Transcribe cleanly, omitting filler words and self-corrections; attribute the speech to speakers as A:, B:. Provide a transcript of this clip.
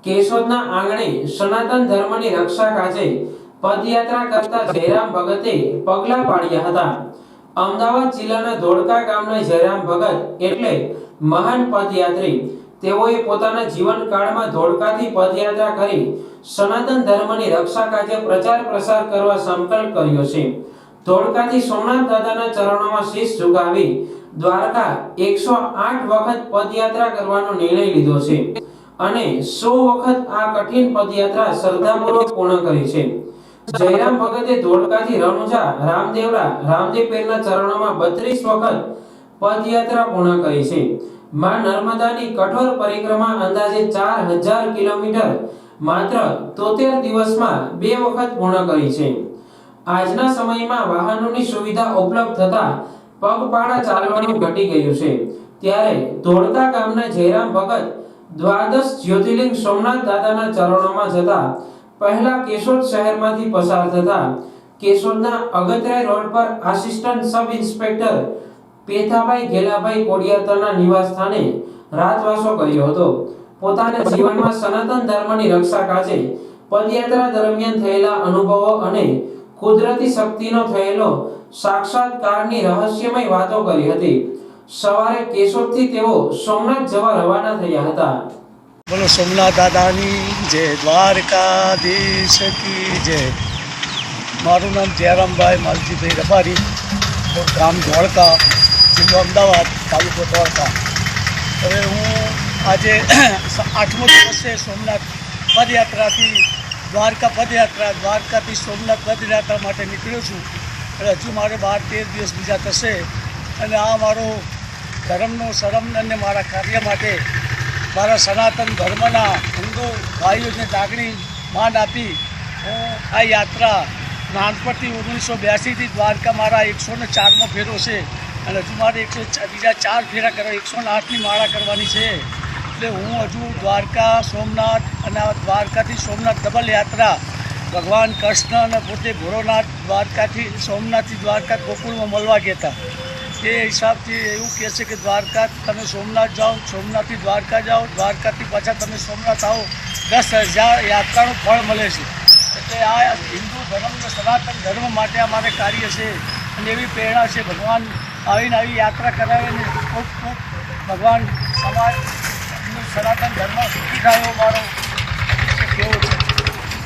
A: કેશોદના આંગણે સનાતન ધર્મની રક્ષા કાજે પદયાત્રા કરતા જયરામ ભગતે પગલા પાડ્યા હતા। અમદાવાદ જિલ્લાના ધોળકા ગામના જયરામ ભગત એટલે મહાન પદયાત્રી। તેઓએ પોતાના જીવનકાળમાં ધોળકાથી પદયાત્રા કરી સનાતન ધર્મની રક્ષા કાજે પ્રચાર પ્રસાર કરવા સંકલ્પ કર્યો છે। ધોળકાથી સોમનાથ દાદાના ચરણોમાં શીશ ઝુકાવી દ્વારકા 108 વખત પદયાત્રા કરવાનો નિર્ણય લીધો છે અને 100 વખત આ કઠિન પદયાત્રા શ્રદ્ધાપૂર્વક પૂર્ણ કરી છે। જયરામ ભગતે ધોળકાથી રણુજા રામદેવરા રામદેવ પીરના ચરણોમાં 32 વખત પદયાત્રા પૂર્ણ કરી છે। માં નર્મદાની કઠોર પરિક્રમા અંદાજે 4000 કિલોમીટર માત્ર 73 દિવસમાં 2 વખત પૂર્ણ કરી છે। આજના સમયમાં વાહનોની સુવિધા ઉપલબ્ધ થતા પગપાળા ચાલવાનું ઘટી ગયું છે, ત્યારે ધોળકા ગામના જયરામ ભગત દ્વાદશ જ્યોતિર્લિંગ સોમનાથ દાદાના ચરણોમાં જતા પહેલા કેશોદ શહેરમાંથી પસાર થતા કેશોદના અગત્યાર રોડ પર assistant sub inspector Pethabhai Gelabhai કોડિયાતરના નિવાસ સ્થાને રાતવાસો કર્યો હતો। પોતાના જીવનમાં સનાતન ધર્મની રક્ષા કાજે પદયાત્રા દરમિયાન થયેલા અનુભવો અને કુદરતી શક્તિનો થયેલો સાક્ષાત્કારની રહસ્યમય વાતો કરી હતી। સવારે કેશોદથી તેઓ સોમનાથ જવા રવાના થયા હતા।
B: બોલો સોમનાથ દાદાની જય, દ્વારકાધીશ કી જય। મારું નામ જયરામભાઈ માલજીભાઈ રબારી, ગામ ધોળકા, જિલ્લો અમદાવાદ, તાલુકો ધોળકા। હવે હું આજે 8મો દિવસ છે સોમનાથ પદયાત્રાથી દ્વારકા પદયાત્રા, દ્વારકાથી સોમનાથ પદયાત્રા માટે નીકળ્યો છું। એટલે હજુ મારે 12-13 દિવસ બીજા થશે અને આ મારો ધર્મનો શરમ અને મારા કાર્ય માટે મારા સનાતન ધર્મના હિન્દુ ભાઈઓને લાગણી માન આપી હું આ યાત્રા નાનપણથી 1982થી દ્વારકા મારા 104મો ફેરો છે અને હજુ મારે બીજા 4 ફેરા કરવા 108ની માળા કરવાની છે। એટલે હું હજુ દ્વારકા સોમનાથ અને દ્વારકાથી સોમનાથ ડબલ યાત્રા ભગવાન કૃષ્ણ અને પોતે ભોળોનાથ દ્વારકાથી સોમનાથથી દ્વારકા ગોકુળમાં મળવા ગયા હતા। એ હિસાબથી એવું કહે છે કે દ્વારકા તમે સોમનાથ જાઓ, સોમનાથથી દ્વારકા જાઓ, દ્વારકાથી પાછા તમે સોમનાથ આવો, 10,000 યાત્રાનું ફળ મળે છે। એટલે આ હિન્દુ ધર્મ સનાતન ધર્મ માટે અમારે કાર્ય છે અને એવી પ્રેરણા છે। ભગવાન આવીને આવી યાત્રા કરાવીને ખૂબ ખૂબ ભગવાન સમાજ સનાતન ધર્મ સુખી થાય એવો મારો